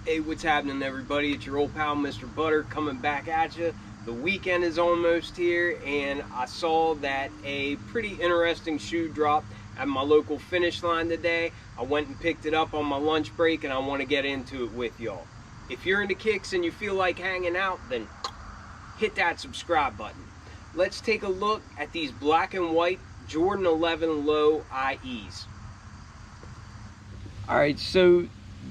Hey, what's happening, everybody? It's your old pal Mr. Butter coming back at you. The weekend is almost here, and I saw that a pretty interesting shoe dropped at my local Finish Line today. I went and picked it up on my lunch break, and I want to get into it with y'all. If you're into kicks and you feel like hanging out, then hit that subscribe button. Let's take a look at these black and white Jordan 11 Low IEs. Alright, so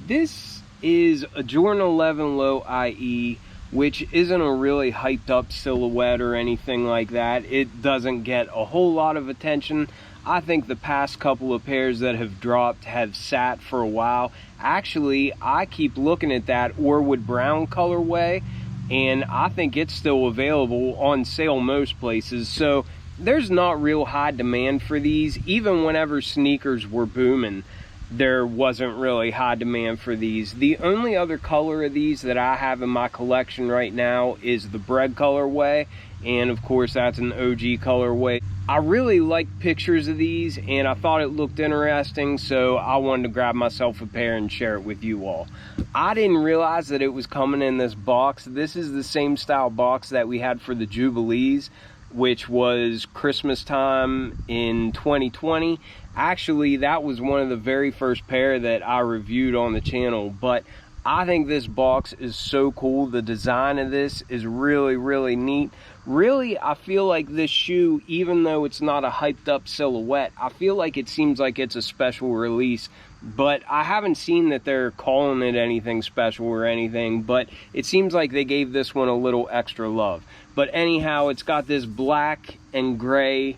this is a Jordan 11 Low IE, which isn't a really hyped up silhouette or anything like that. It doesn't get a whole lot of attention. I think the past couple of pairs that have dropped have sat for a while. Actually, I keep looking at that Orwood Brown colorway, and I think it's still available on sale most places. So there's not real high demand for these. Even whenever sneakers were booming, there wasn't really high demand for these. The only other color of these that I have in my collection right now is the bread colorway, and of course that's an OG colorway. I really like pictures of these, and I thought it looked interesting, so I wanted to grab myself a pair and share it with you all. I didn't realize that it was coming in this box. This is the same style box that we had for the Jubilees, which was Christmas time in 2020. Actually, that was one of the very first pair that I reviewed on the channel, but I think this box is so cool. The design of this is really neat. Really, I feel like this shoe, even though it's not a hyped up silhouette, I feel like it seems like it's a special release, but I haven't seen that they're calling it anything special or anything, but it seems like they gave this one a little extra love. But anyhow, it's got this black and gray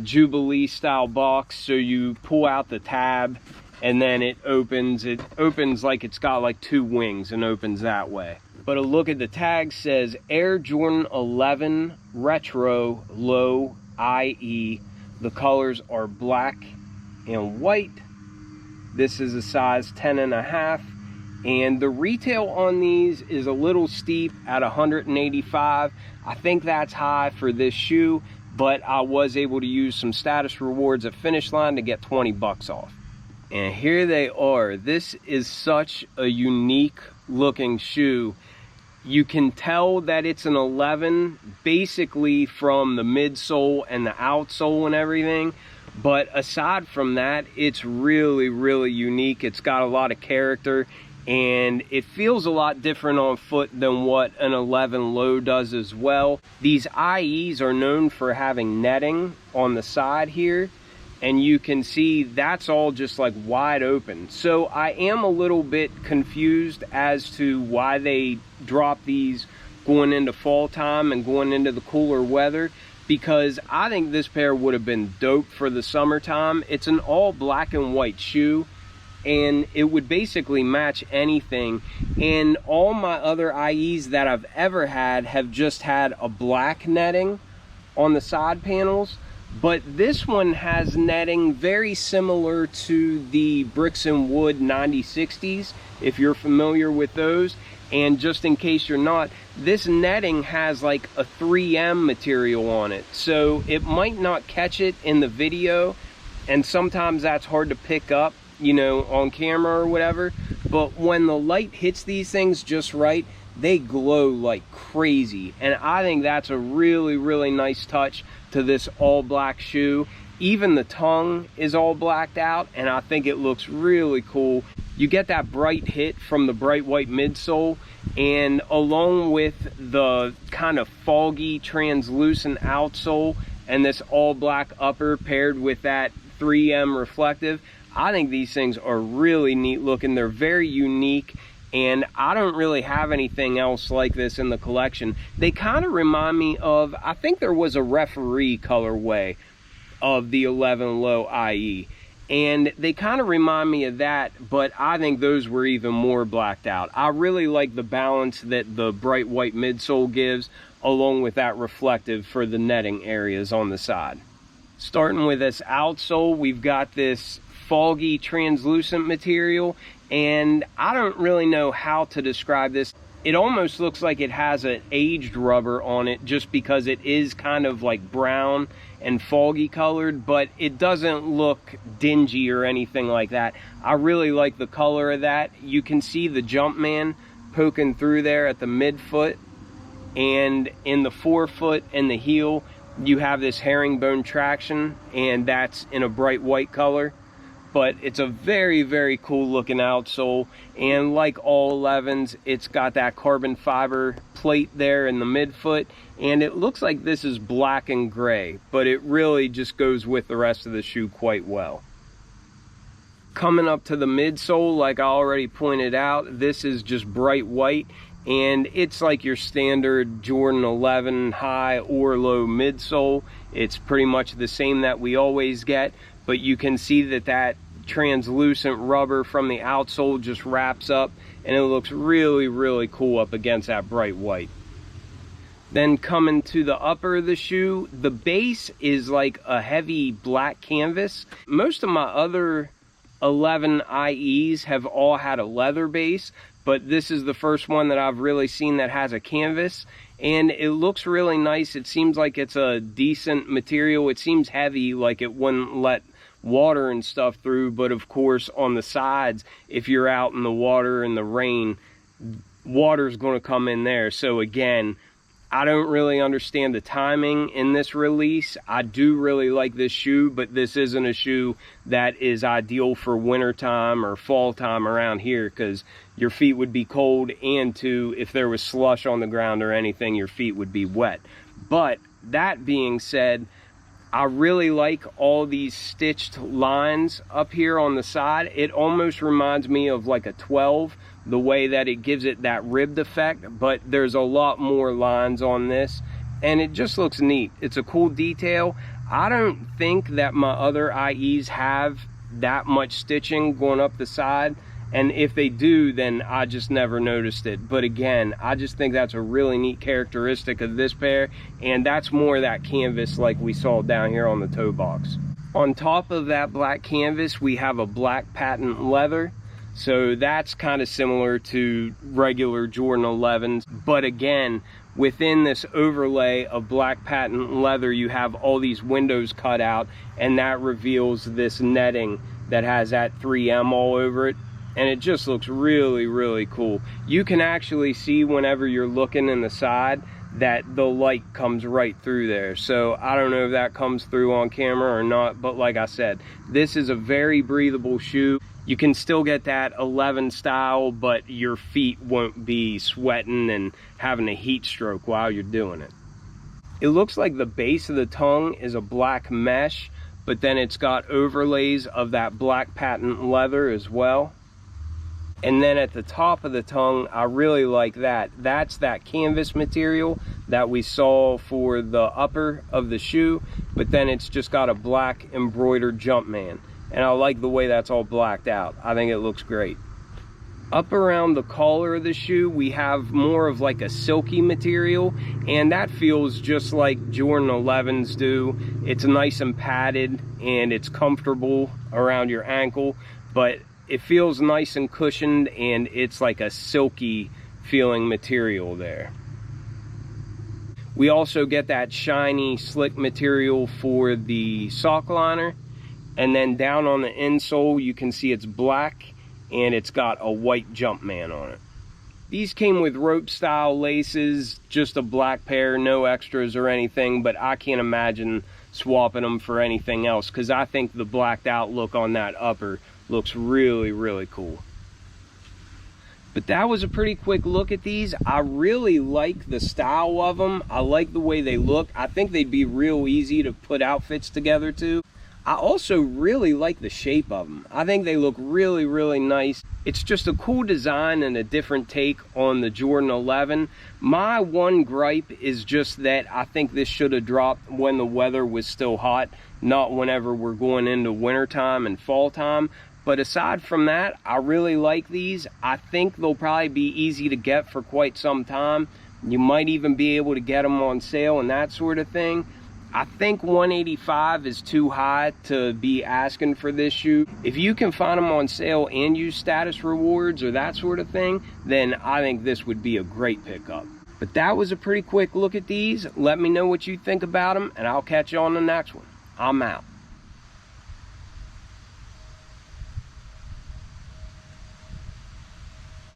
Jubilee style box, so you pull out the tab and then it opens like it's got like two wings and opens that way. But a look at the tag says Air Jordan 11 Retro Low IE. The colors are black and white. This is a size 10.5, and the retail on these is a little steep at $185. I think that's high for this shoe, but I was able to use some status rewards at Finish Line to get 20 bucks off. And here they are. This is such a unique looking shoe. You can tell that it's an 11 basically from the midsole and the outsole and everything, but aside from that, it's really unique. It's got a lot of character, and it feels a lot different on foot than what an 11 Low does as well. These IEs are known for having netting on the side here, and you can see that's all just like wide open. So I am a little bit confused as to why they drop these going into fall time and going into the cooler weather, because I think this pair would have been dope for the summertime. It's an all black and white shoe, and it would basically match anything. And all my other IEs that I've ever had have just had a black netting on the side panels, but this one has netting very similar to the Bricks and Wood 9060s, if you're familiar with those. And just in case you're not, this netting has like a 3M material on it, so it might not catch it in the video, and sometimes that's hard to pick up, you know, on camera or whatever. But when the light hits these things just right, they glow like crazy, and I think that's a really nice touch to this all black shoe. Even the tongue is all blacked out, and I think it looks really cool. You get that bright hit from the bright white midsole, and along with the kind of foggy translucent outsole and this all black upper paired with that 3M reflective, I think these things are really neat looking. They're very unique, and I don't really have anything else like this in the collection. They kind of remind me of, I think there was a Referee colorway of the 11 Low IE, and they kind of remind me of that, but I think those were even more blacked out. I really like the balance that the bright white midsole gives, along with that reflective for the netting areas on the side. Starting with this outsole, we've got this foggy translucent material, and I don't really know how to describe this. it almost looks like it has an aged rubber on it, just because it is kind of like brown and foggy colored, but it doesn't look dingy or anything like that. I really like the color of that. You can see the Jumpman poking through there at the midfoot, and in the forefoot and the heel you have this herringbone traction, and that's in a bright white color. But it's a very, very cool looking outsole, and like all 11s, it's got that carbon fiber plate there in the midfoot, and it looks like this is black and gray, but it really just goes with the rest of the shoe quite well. Coming up to the midsole, like I already pointed out, this is just bright white, and it's like your standard Jordan 11 high or low midsole. It's pretty much the same that we always get, but you can see that that translucent rubber from the outsole just wraps up, and it looks really, really cool up against that bright white. Then coming to the upper of the shoe, the base is like a heavy black canvas. Most of my other 11 IEs have all had a leather base, but this is the first one that I've really seen that has a canvas, and it looks really nice. It seems like it's a decent material. It seems heavy, like it wouldn't let water and stuff through, but of course on the sides, if you're out in the water and the rain, water's going to come in there. So again, I don't really understand the timing in this release. I do really like this shoe, but this isn't a shoe that is ideal for winter time or fall time around here, because your feet would be cold, and too, if there was slush on the ground or anything, your feet would be wet. But that being said, I really like all these stitched lines up here on the side. It almost reminds me of like a 12, the way that it gives it that ribbed effect, but there's a lot more lines on this, and it just looks neat. It's a cool detail. I don't think that my other IEs have that much stitching going up the side, and if they do, then I just never noticed it. But again, I just think that's a really neat characteristic of this pair, and that's more that canvas like we saw down here on the toe box. On top of that black canvas, we have a black patent leather, so that's kind of similar to regular Jordan 11s, but again, within this overlay of black patent leather, you have all these windows cut out, and that reveals this netting that has that 3M all over it. And it just looks really, really cool. You can actually see whenever you're looking in the side that the light comes right through there. So I don't know if that comes through on camera or not, but like I said, this is a very breathable shoe. You can still get that 11 style, but your feet won't be sweating and having a heat stroke while you're doing it. It looks like the base of the tongue is a black mesh, but then it's got overlays of that black patent leather as well. And then at the top of the tongue, I really like that. That's that canvas material that we saw for the upper of the shoe, but then it's just got a black embroidered Jumpman. And I like the way that's all blacked out. I think it looks great. Up around the collar of the shoe, we have more of like a silky material, and that feels just like Jordan 11s do. It's nice and padded, and it's comfortable around your ankle, but it feels nice and cushioned, and it's like a silky feeling material there. We also get that shiny, slick material for the sock liner, and then down on the insole you can see it's black, and it's got a white Jumpman on it. These came with rope style laces, just a black pair, no extras or anything, but I can't imagine swapping them for anything else, because I think the blacked out look on that upper looks really, really cool. But that was a pretty quick look at these. I really like the style of them. I like the way they look. I think they'd be real easy to put outfits together too. I also really like the shape of them. I think they look really, really nice. It's just a cool design and a different take on the Jordan 11. My one gripe is just that I think this should have dropped when the weather was still hot, not whenever we're going into wintertime and fall time. But aside from that, I really like these. I think they'll probably be easy to get for quite some time. You might even be able to get them on sale and that sort of thing. I think 185 is too high to be asking for this shoe. If you can find them on sale and use status rewards or that sort of thing, then I think this would be a great pickup. But that was a pretty quick look at these. Let me know what you think about them, and I'll catch you on the next one. I'm out.